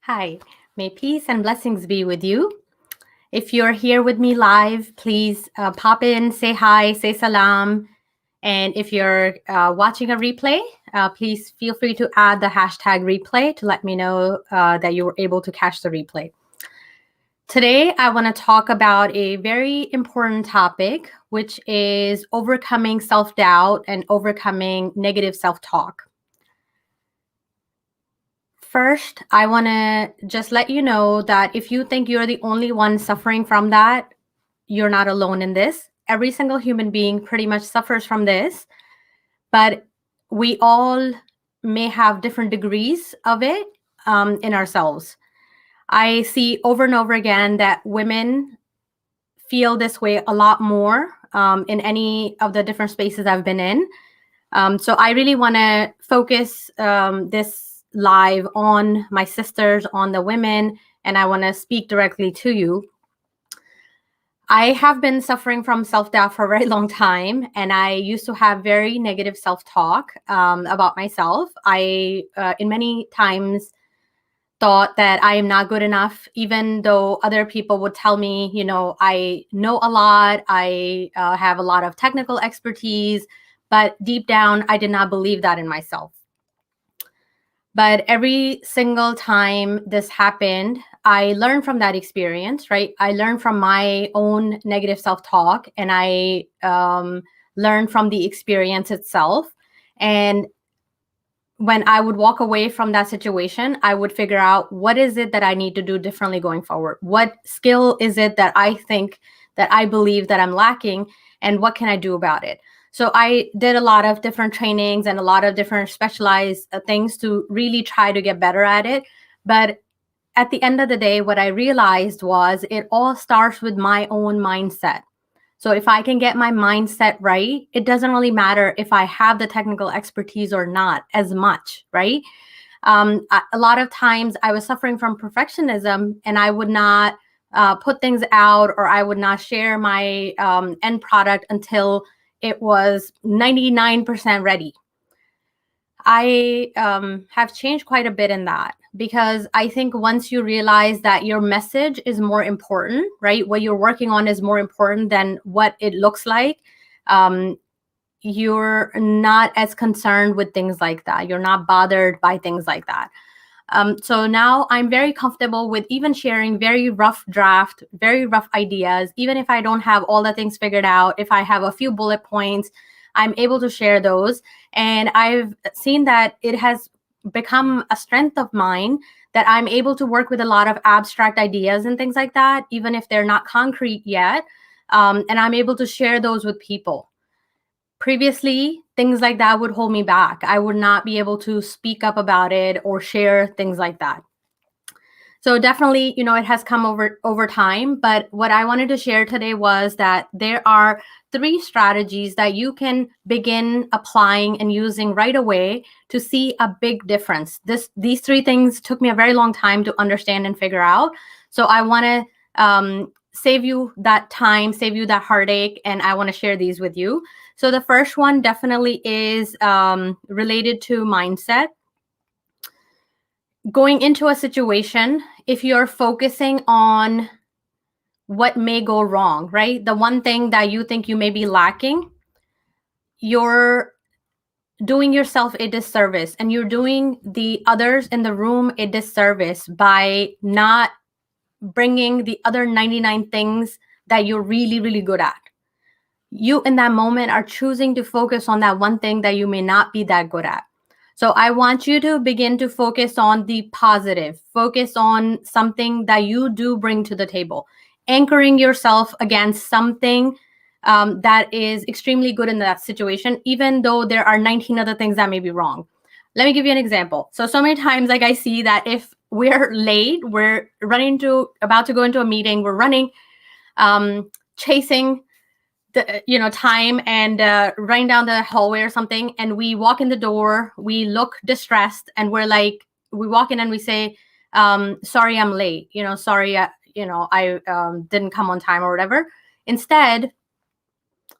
Hi, may peace and blessings be with you. If you're here with me live, please pop in, say hi, say salam. And if you're watching a replay, please feel free to add the hashtag replay to let me know that you were able to catch the replay. Today, I want to talk about a very important topic, which is overcoming self-doubt and overcoming negative self-talk. First, I want to just let you know that if you think you're the only one suffering from that, you're not alone in this. Every single human being pretty much suffers from this, but we all may have different degrees of it in ourselves. I see over and over again that women feel this way a lot more in any of the different spaces I've been in. So I really want to focus this live on my sisters, on the women, and I want to speak directly to you. I have been suffering from self-doubt for a very long time, and I used to have very negative self-talk about myself. I, in many times, thought that I am not good enough, even though other people would tell me, I know a lot, I have a lot of technical expertise, but deep down, I did not believe that in myself. But every single time this happened, I learned from that experience, right? I learned from my own negative self-talk, and I learned from the experience itself. And when I would walk away from that situation, I would figure out what is it that I need to do differently going forward? What skill is it that I think that I believe that I'm lacking, and what can I do about it? So I did a lot of different trainings and a lot of different specialized things to really try to get better at it. But at the end of the day, what I realized was it all starts with my own mindset. So if I can get my mindset right, it doesn't really matter if I have the technical expertise or not as much, right? A lot of times I was suffering from perfectionism, and I would not put things out, or I would not share my end product until it was 99% ready. I have changed quite a bit in that, because I think once you realize that your message is more important, right? What you're working on is more important than what it looks like. You're not as concerned with things like that. You're not bothered by things like that. So now I'm very comfortable with even sharing very rough draft, very rough ideas. Even if I don't have all the things figured out, if I have a few bullet points, I'm able to share those. And I've seen that it has become a strength of mine that I'm able to work with a lot of abstract ideas and things like that, even if they're not concrete yet. And I'm able to share those with people. Previously, things like that would hold me back. I would not be able to speak up about it or share things like that. So definitely, it has come over time. But what I wanted to share today was that there are 3 strategies that you can begin applying and using right away to see a big difference. These 3 things took me a very long time to understand and figure out. So I want to save you that time, save you that heartache, and I want to share these with you. So the first one definitely is related to mindset. Going into a situation, if you're focusing on what may go wrong, right? The one thing that you think you may be lacking, you're doing yourself a disservice, and you're doing the others in the room a disservice by not bringing the other 99 things that you're really, really good at. You in that moment are choosing to focus on that one thing that you may not be that good at. So I want you to begin to focus on the positive, focus on something that you do bring to the table, anchoring yourself against something that is extremely good in that situation, even though there are 19 other things that may be wrong. Let me give you an example. So many times, like I see that if we're late, we're about to go into a meeting, we're running, chasing the time, and running down the hallway or something, and we walk in the door, we look distressed, and we walk in and we say, sorry, I'm late, sorry, I didn't come on time or whatever. Instead,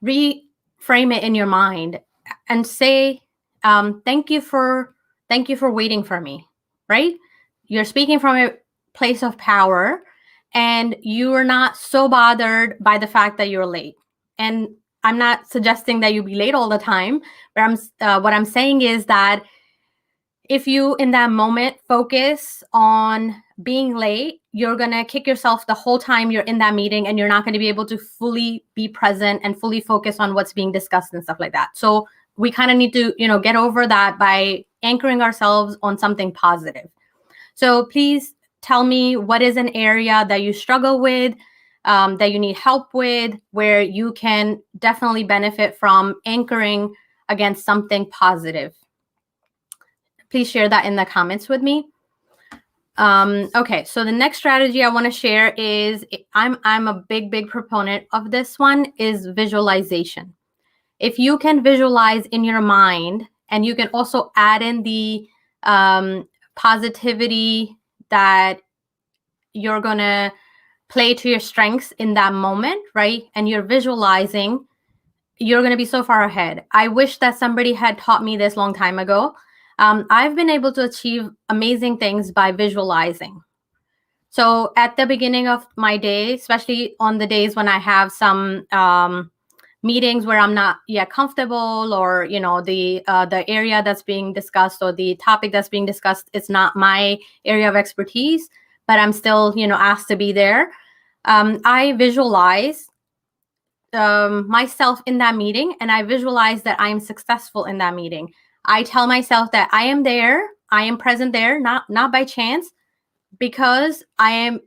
reframe it in your mind and say, thank you for waiting for me, right? You're speaking from a place of power, and you are not so bothered by the fact that you're late. And I'm not suggesting that you be late all the time, but what I'm saying is that if you in that moment focus on being late, you're going to kick yourself the whole time you're in that meeting, and you're not going to be able to fully be present and fully focus on what's being discussed and stuff like that. So we kind of need to, get over that by anchoring ourselves on something positive. So please tell me, what is an area that you struggle with, that you need help with, where you can definitely benefit from anchoring against something positive. Please share that in the comments with me. Okay, so the next strategy I want to share is, I'm a big proponent of this one, is visualization. If you can visualize in your mind, and you can also add in the positivity that you're going to play to your strengths in that moment, right? And you're visualizing, you're going to be so far ahead. I wish that somebody had taught me this long time ago. I've been able to achieve amazing things by visualizing. So at the beginning of my day, especially on the days when I have some meetings where I'm not yet comfortable, or the area that's being discussed, or the topic that's being discussed, it's not my area of expertise, but I'm still asked to be there. I visualize myself in that meeting, and I visualize that I am successful in that meeting. I tell myself that I am there, I am present there, not by chance, because I'm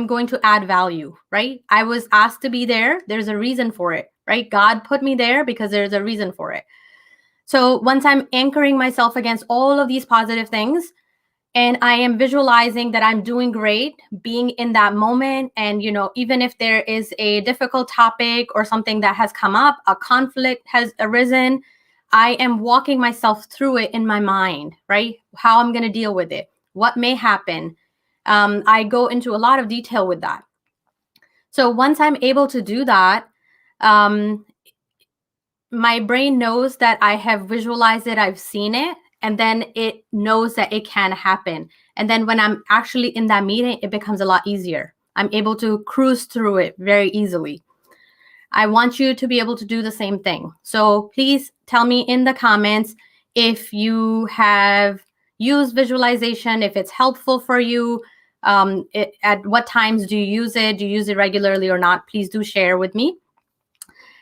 going to add value, right? I was asked to be there. There's a reason for it, right? God put me there because there's a reason for it. So once I'm anchoring myself against all of these positive things, and I am visualizing that I'm doing great, being in that moment, and even if there is a difficult topic or something that has come up, a conflict has arisen, I am walking myself through it in my mind, right? How I'm going to deal with it, what may happen. I go into a lot of detail with that. So once I'm able to do that, my brain knows that I have visualized it, I've seen it, and then it knows that it can happen. And then when I'm actually in that meeting, it becomes a lot easier. I'm able to cruise through it very easily. I want you to be able to do the same thing. So please tell me in the comments if you have used visualization, if it's helpful for you, at what times do you use it? Do you use it regularly or not? Please do share with me.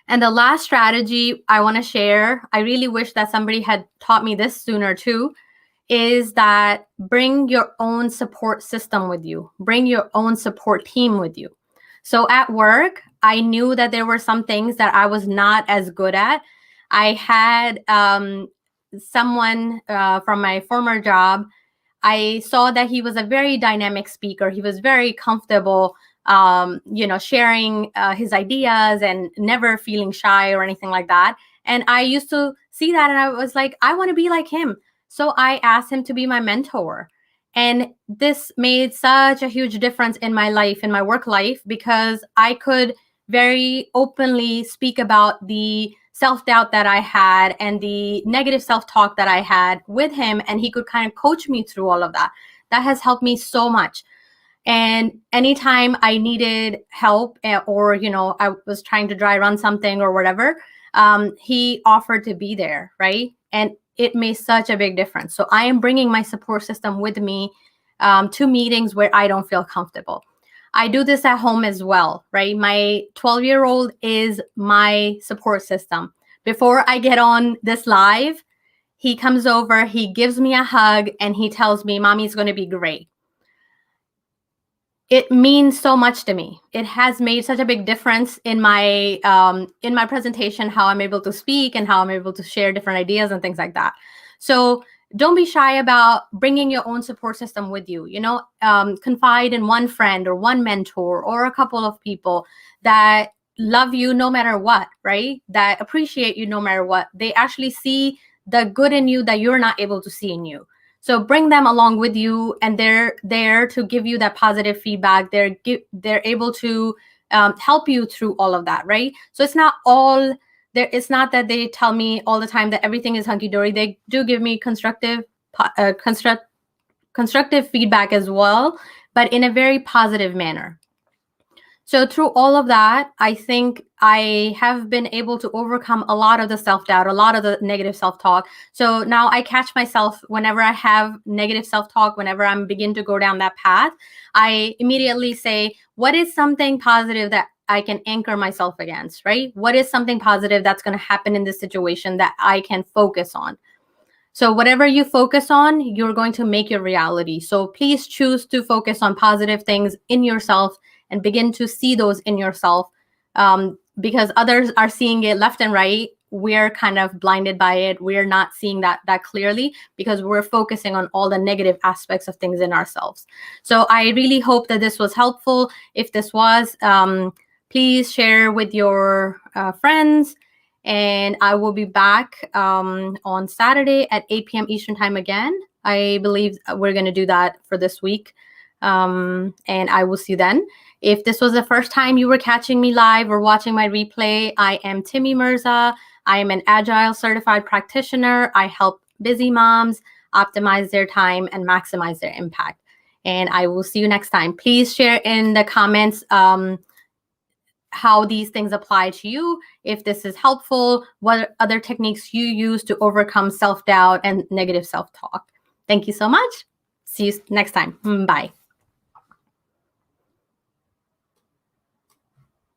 And the last strategy I want to share, I really wish that somebody had taught me this sooner too, is that bring your own support system with you. Bring your own support team with you. So at work, I knew that there were some things that I was not as good at. I had someone from my former job. I saw that he was a very dynamic speaker. He was very comfortable, sharing his ideas and never feeling shy or anything like that. And I used to see that, and I was like, I want to be like him. So I asked him to be my mentor. And this made such a huge difference in my life, in my work life, because I could very openly speak about the self-doubt that I had and the negative self-talk that I had with him. And he could kind of coach me through all of that. That has helped me so much. And anytime I needed help, or, I was trying to dry run something or whatever, he offered to be there, right? And it made such a big difference. So I am bringing my support system with me to meetings where I don't feel comfortable. I do this at home as well, right? My 12-year-old is my support system. Before I get on this live, he comes over, he gives me a hug, and he tells me, Mommy's going to be great. It means so much to me. It has made such a big difference in my presentation, how I'm able to speak and how I'm able to share different ideas and things like that. So don't be shy about bringing your own support system with you. Confide in one friend or one mentor or a couple of people that love you no matter what, right? That appreciate you no matter what. They actually see the good in you that you're not able to see in you. So bring them along with you, and they're there to give you that positive feedback. They're able to help you through all of that, right? So it's not all there. It's not that they tell me all the time that everything is hunky dory. They do give me constructive constructive feedback as well, but in a very positive manner. So through all of that, I think I have been able to overcome a lot of the self-doubt, a lot of the negative self-talk. So now I catch myself whenever I have negative self-talk, whenever I'm begin to go down that path, I immediately say, what is something positive that I can anchor myself against, right? What is something positive that's going to happen in this situation that I can focus on? So whatever you focus on, you're going to make your reality. So please choose to focus on positive things in yourself and begin to see those in yourself, because others are seeing it left and right. We're kind of blinded by it. We're not seeing that clearly because we're focusing on all the negative aspects of things in ourselves. So I really hope that this was helpful. If this was, please share with your friends. And I will be back on Saturday at 8 p.m. Eastern time again. I believe we're going to do that for this week. And I will see you then. If this was the first time you were catching me live or watching my replay, I am Timmy Mirza. I am an Agile certified practitioner. I help busy moms optimize their time and maximize their impact. And I will see you next time. Please share in the comments how these things apply to you, if this is helpful, what other techniques you use to overcome self-doubt and negative self-talk. Thank you so much. See you next time. Bye.